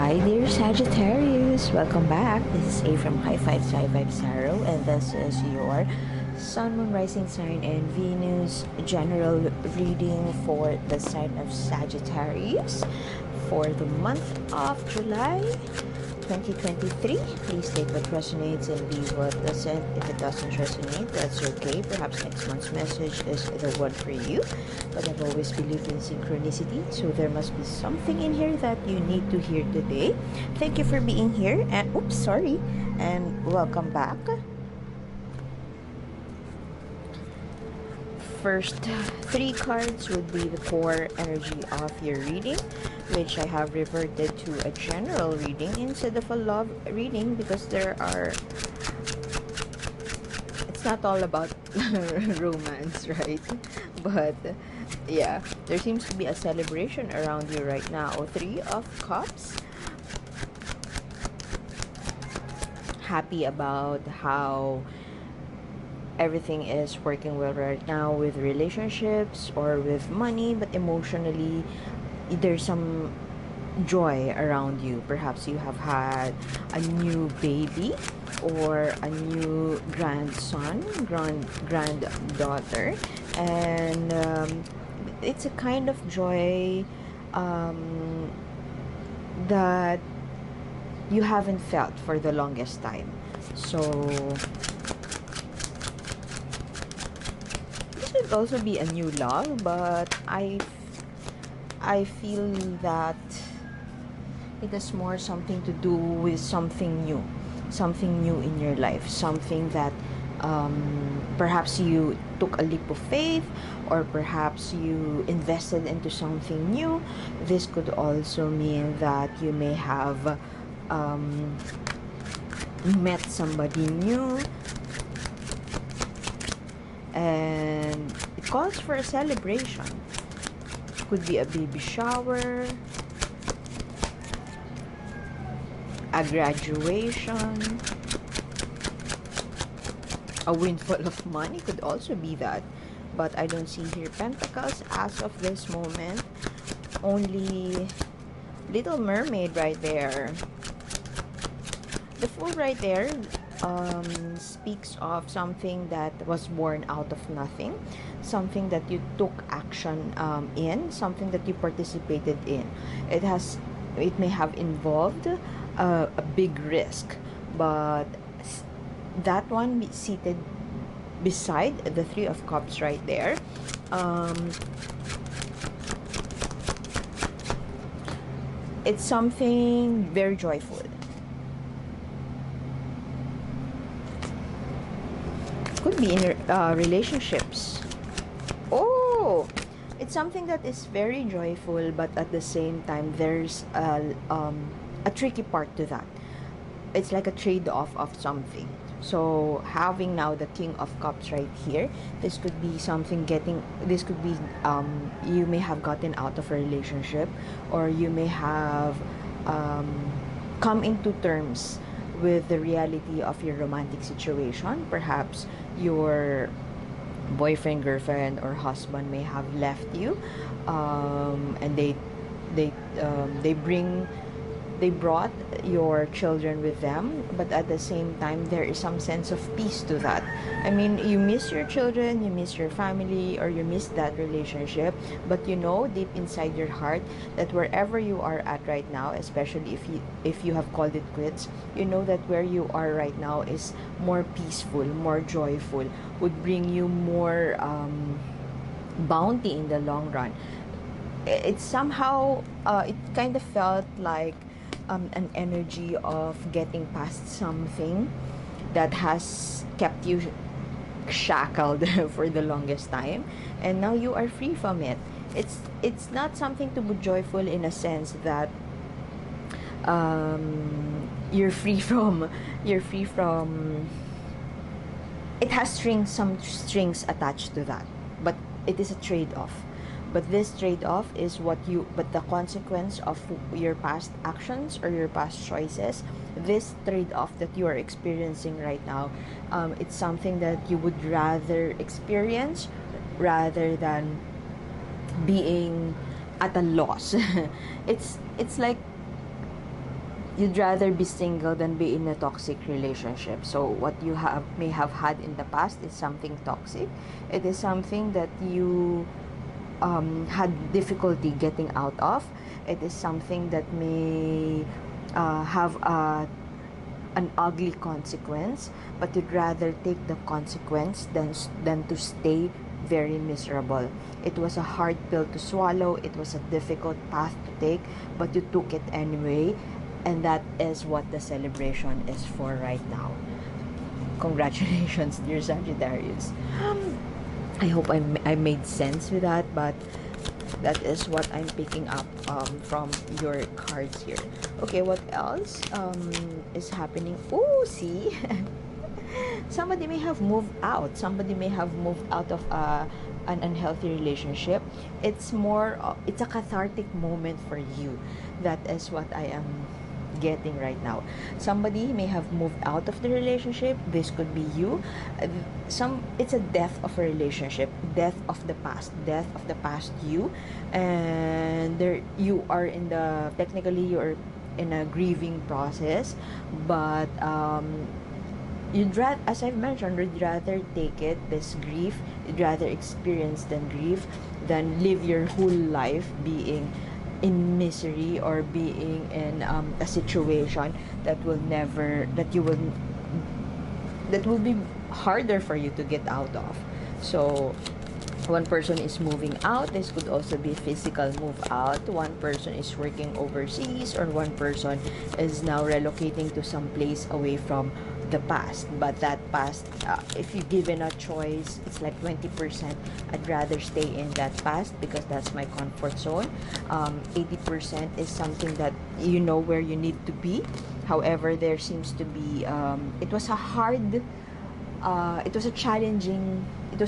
Hi dear Sagittarius, welcome back. This is A from High Five Sci Vibe Tarot, and this is your Sun, Moon, Rising sign and Venus general reading for the sign of Sagittarius for the month of July 2023. Please take what resonates and leave what doesn't. If it doesn't resonate, that's okay. Perhaps next month's message is the one for you. But I've always believed in synchronicity, so there must be something in here that you need to hear today. Thank you for being here, and and welcome back. First three cards would be the core energy of your reading, which I have reverted to a general reading instead of a love reading because it's not all about romance, right? But yeah, there seems to be a celebration around you right now. Three of Cups. Happy about how everything is working well right now with relationships or with money, but emotionally there's some joy around you. Perhaps you have had a new baby or a new grandson, granddaughter, and it's a kind of joy that you haven't felt for the longest time. So could also be a new love, but I feel that it is more something to do with something new in your life, something that perhaps you took a leap of faith, or perhaps you invested into something new. This could also mean that you may have met somebody new, and it calls for a celebration. Could be a baby shower, a graduation, a windfall of money could also be that, but I don't see here pentacles as of this moment. Only Little Mermaid right there. The Fool right there speaks of something that was born out of nothing, something that you took action in, something that you participated in. It may have involved a big risk, but that one seated beside the Three of Cups right there, it's something very joyful. Could be in relationships. Oh, it's something that is very joyful, but at the same time there's a tricky part to that. It's like a trade-off of something. So having now the King of Cups right here, this could be something you may have gotten out of a relationship, or you may have come into terms with the reality of your romantic situation. Perhaps your boyfriend, girlfriend, or husband may have left you, and they brought your children with them, but at the same time there is some sense of peace to that. I mean, you miss your children, you miss your family, or you miss that relationship, but you know deep inside your heart that wherever you are at right now, especially if you have called it quits, you know that where you are right now is more peaceful, more joyful, would bring you more bounty in the long run. It's somehow it kind of felt like an energy of getting past something that has kept you shackled for the longest time, and now you are free from it. It's not something to be joyful in a sense that you're free from it has some strings attached to that, but it is a trade-off. But this trade-off is but the consequence of your past actions or your past choices, this trade-off that you are experiencing right now, it's something that you would rather experience rather than being at a loss. It's like you'd rather be single than be in a toxic relationship. So what you may have had in the past is something toxic. It is something that you had difficulty getting out of. It is something that may have an ugly consequence, but you'd rather take the consequence than to stay very miserable. It was a hard pill to swallow. It was a difficult path to take, but you took it anyway, and that is what the celebration is for right now. Congratulations, dear Sagittarius. I hope I made sense with that, but that is what I'm picking up from your cards here. Okay, what else is happening? Oh, see? Somebody may have moved out. Somebody may have moved out of an unhealthy relationship. It's it's a cathartic moment for you. That is what I am getting right now. Somebody may have moved out of the relationship. This could be you. It's a death of a relationship, death of the past you, and there you are technically you're in a grieving process, but as I've mentioned, you'd rather take this grief, you'd rather experience than grief than live your whole life being in misery or being in a situation that will be harder for you to get out of. So one person is moving out. This could also be physical move out. One person is working overseas, or one person is now relocating to some place away from the past. But that past, if you're given a choice, it's like 20%. I'd rather stay in that past because that's my comfort zone. 80% is something that you know where you need to be. However, there seems to be it was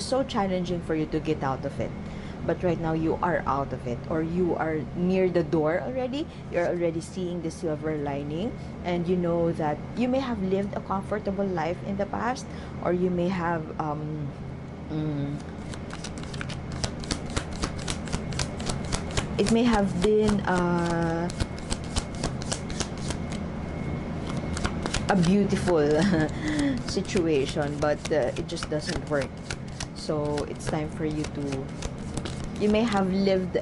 so challenging for you to get out of it. But right now you are out of it, or you are near the door already. You're already seeing the silver lining, and you know that you may have lived a comfortable life in the past, or you may have it may have been a beautiful situation, but it just doesn't work. So it's time for you to, you may have lived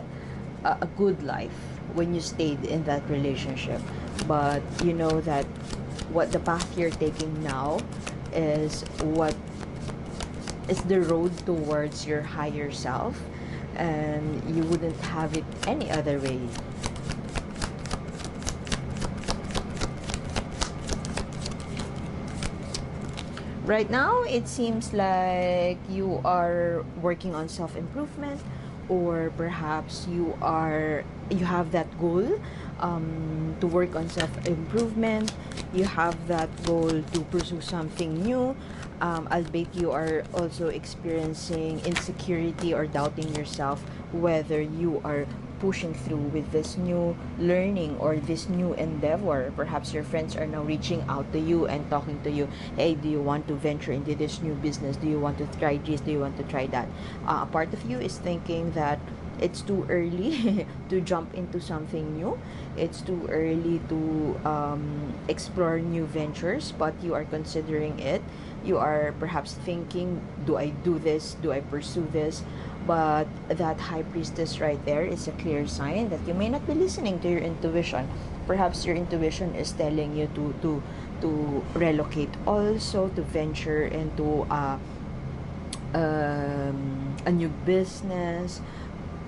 a good life when you stayed in that relationship, but you know that what the path you're taking now is what is the road towards your higher self, and you wouldn't have it any other way. Right now, it seems like you are working on self-improvement, or perhaps you have that goal to work on self-improvement. You have that goal to pursue something new, albeit you are also experiencing insecurity or doubting yourself whether you are pushing through with this new learning or this new endeavor. Perhaps your friends are now reaching out to you and talking to you. Hey, do you want to venture into this new business? Do you want to try this? Do you want to try that? A part of you is thinking that it's too early to jump into something new. It's too early to explore new ventures, but you are considering it. You are perhaps thinking, do I do this? Do I pursue this? But that high priestess right there is a clear sign that you may not be listening to your intuition. Perhaps your intuition is telling you to relocate, also to venture into a new business,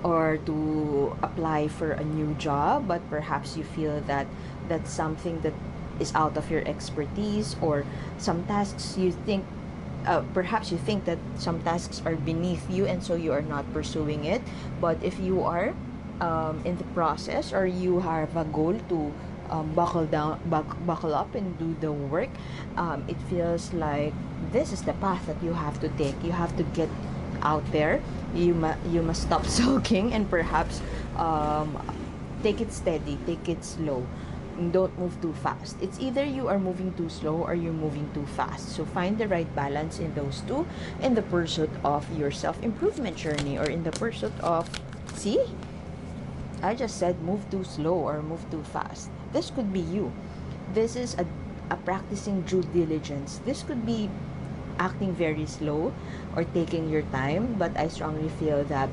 or to apply for a new job. But perhaps you feel that that's something that is out of your expertise, or some tasks you think perhaps you think that some tasks are beneath you, and so you are not pursuing it. But if you are in the process, or you have a goal to buckle up and do the work, it feels like this is the path that you have to take. You have to get out there. You must stop sulking, and perhaps take it steady, take it slow. Don't move too fast. It's either you are moving too slow or you're moving too fast. So find the right balance in those two, in the pursuit of your self-improvement journey, or in the pursuit of, see, I just said move too slow or move too fast. This could be you. this is a practicing due diligence. This could be acting very slow or taking your time, but I strongly feel that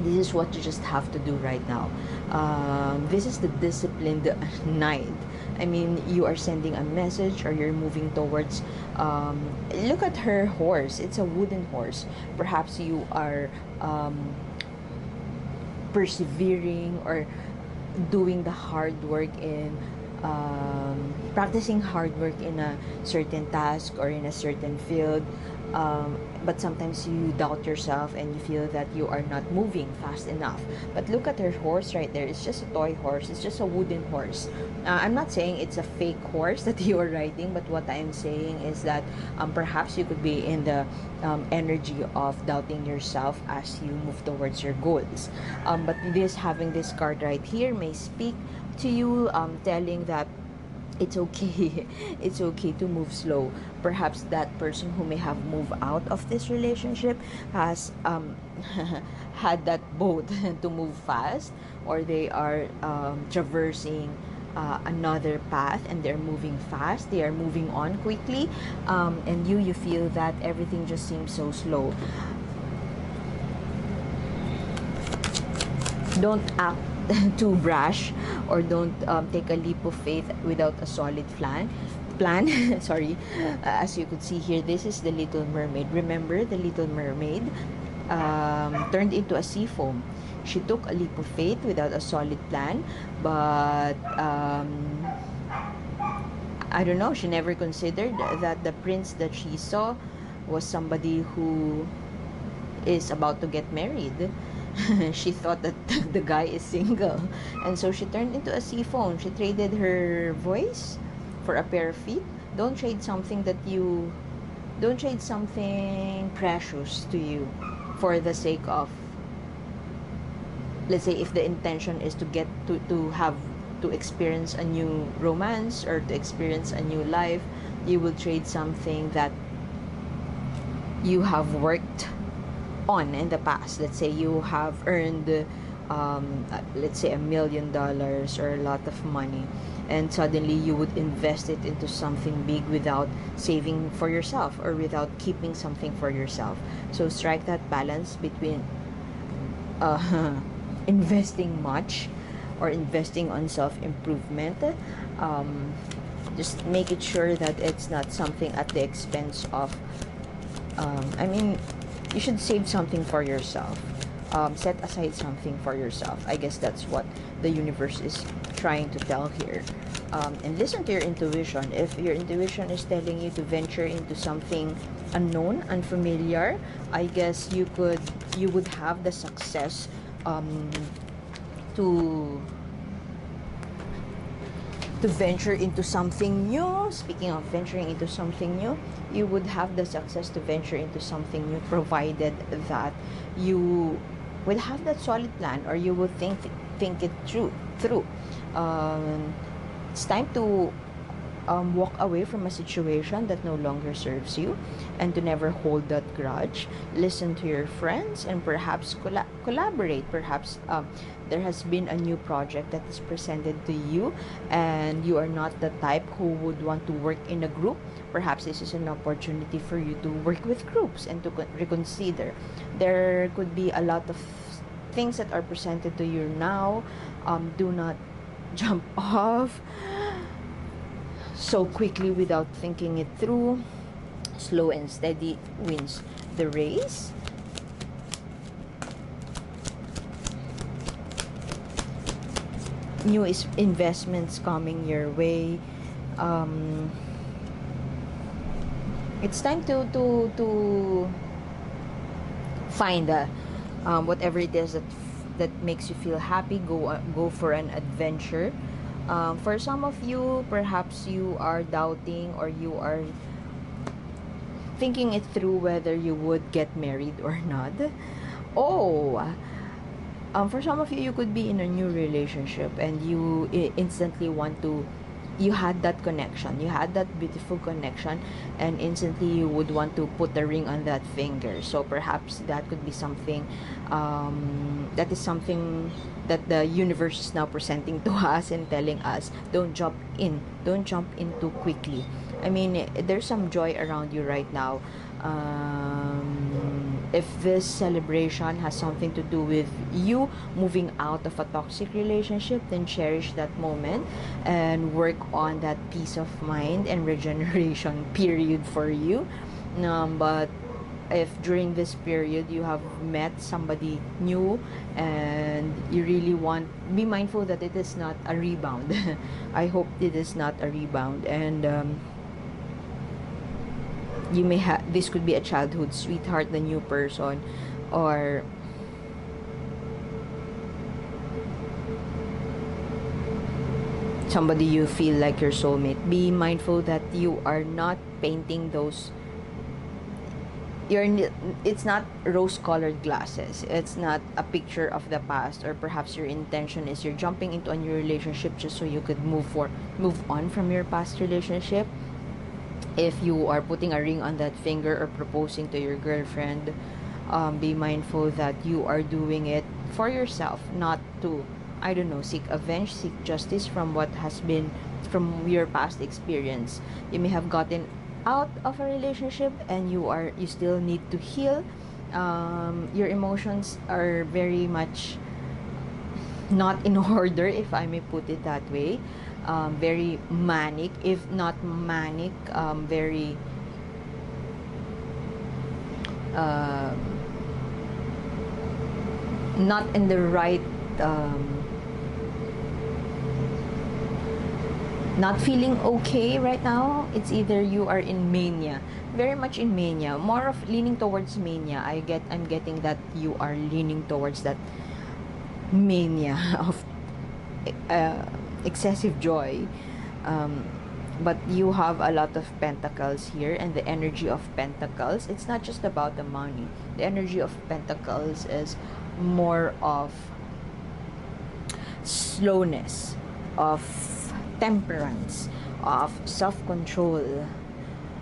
this is what you just have to do right now. This is the disciplined night. I mean, you are sending a message or you're moving towards, look at her horse. It's a wooden horse. Perhaps you are persevering or doing the hard work in practicing hard work in a certain task or in a certain field, but sometimes you doubt yourself and you feel that you are not moving fast enough. But look at her horse right there. It's just a toy horse. It's just a wooden horse. I'm not saying it's a fake horse that you are riding, but what I'm saying is that perhaps you could be in the energy of doubting yourself as you move towards your goals. But having this card right here may speak to you, telling that it's okay. It's okay to move slow. Perhaps that person who may have moved out of this relationship has had that boat to move fast, or they are traversing another path and they're moving fast, they are moving on quickly, and you feel that everything just seems so slow. Don't act too brash, or don't take a leap of faith without a solid plan. Sorry. As you could see here, this is the Little Mermaid. Remember, the Little Mermaid turned into a sea foam. She took a leap of faith without a solid plan, but I don't know, she never considered that the prince that she saw was somebody who is about to get married. She thought that the guy is single, and so she turned into a sea foam. She traded her voice for a pair of feet. Don't trade something precious to you for the sake of, let's say, if the intention is to get to experience a new romance or to experience a new life, you will trade something that you have worked on in the past. Let's say you have earned let's say $1 million or a lot of money, and suddenly you would invest it into something big without saving for yourself or without keeping something for yourself. So strike that balance between investing much or investing on self-improvement. Just make it sure that it's not something at the expense of I mean, you should save something for yourself. Set aside something for yourself. I guess that's what the universe is trying to tell here. And listen to your intuition. If your intuition is telling you to venture into something unknown, unfamiliar, I guess you would have the success to venture into something new. Speaking of venturing into something new, you would have the success to venture into something new, provided that you will have that solid plan, or you will think it through. It's time to walk away from a situation that no longer serves you, and to never hold that grudge. Listen to your friends and perhaps collaborate. Perhaps there has been a new project that is presented to you, and you are not the type who would want to work in a group. Perhaps this is an opportunity for you to work with groups and to reconsider. There could be a lot of things that are presented to you now. Do not jump off so quickly without thinking it through. Slow and steady wins the race. New investments coming your way. It's time to find whatever it is that makes you feel happy. Go for an adventure. For some of you, perhaps you are doubting, or you are thinking it through whether you would get married or not. For some of you, you could be in a new relationship and you instantly want to you had that connection, you had that beautiful connection, and instantly you would want to put a ring on that finger. So perhaps that could be something, that is something that the universe is now presenting to us and telling us, don't jump in too quickly. I mean, there's some joy around you right now. If this celebration has something to do with you moving out of a toxic relationship, then cherish that moment and work on that peace of mind and regeneration period for you. But if during this period you have met somebody new and you really want, be mindful that it is not a rebound. I hope it is not a rebound. And you may have, this could be a childhood sweetheart, the new person, or somebody you feel like your soulmate. Be mindful that you are not painting those, it's not rose-colored glasses. It's not a picture of the past, or perhaps your intention is you're jumping into a new relationship just so you could move on from your past relationship. If you are putting a ring on that finger or proposing to your girlfriend, be mindful that you are doing it for yourself, not to, I don't know, seek avenge, seek justice from what has been, from your past experience. You may have gotten out of a relationship and you still need to heal. Your emotions are very much not in order, if I may put it that way. Very manic, if not manic, very not in the right, not feeling okay right now. It's either you are in mania, very much in mania, more of leaning towards mania. I'm getting that you are leaning towards that mania of excessive joy. But you have a lot of pentacles here, and the energy of pentacles, it's not just about the money. The energy of pentacles is more of slowness, of temperance, of self-control,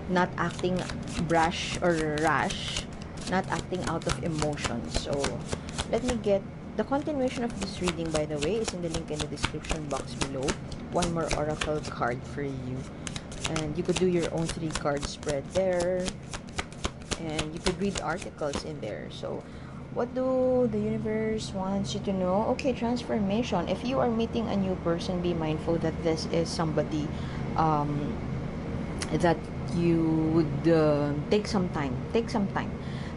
not acting brash or rash, not acting out of emotion. So let me get the continuation of this reading, by the way, is in the link in the description box below. One more oracle card for you, and you could do your own 3-card spread there, and you could read articles in there. So what do the universe wants you to know? Okay, transformation. If you are meeting a new person, be mindful that this is somebody that you would take some time.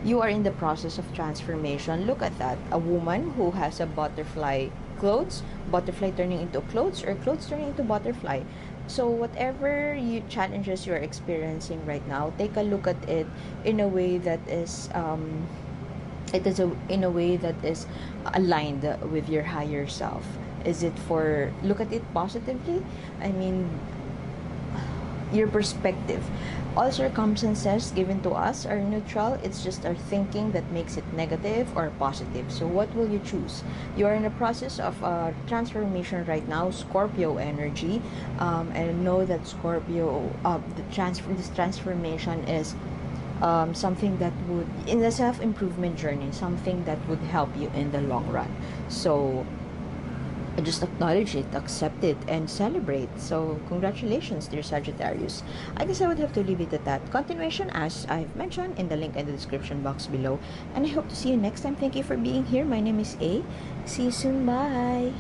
You are in the process of transformation. Look at that. A woman who has a butterfly clothes, butterfly turning into clothes, or clothes turning into butterfly. So whatever challenges you're experiencing right now, take a look at it in a way that is in a way that is aligned with your higher self. Is it for, look at it positively? I mean, your perspective. All circumstances given to us are neutral. It's just our thinking that makes it negative or positive. So what will you choose? You are in a process of transformation right now, Scorpio energy, and know that Scorpio, this transformation is something that would, in the self-improvement journey, something that would help you in the long run. So just acknowledge it, accept it, and celebrate. So congratulations, dear Sagittarius. I guess I would have to leave it at that. Continuation, as I've mentioned, in the link in the description box below. And I hope to see you next time. Thank you for being here. My name is A. See you soon. Bye.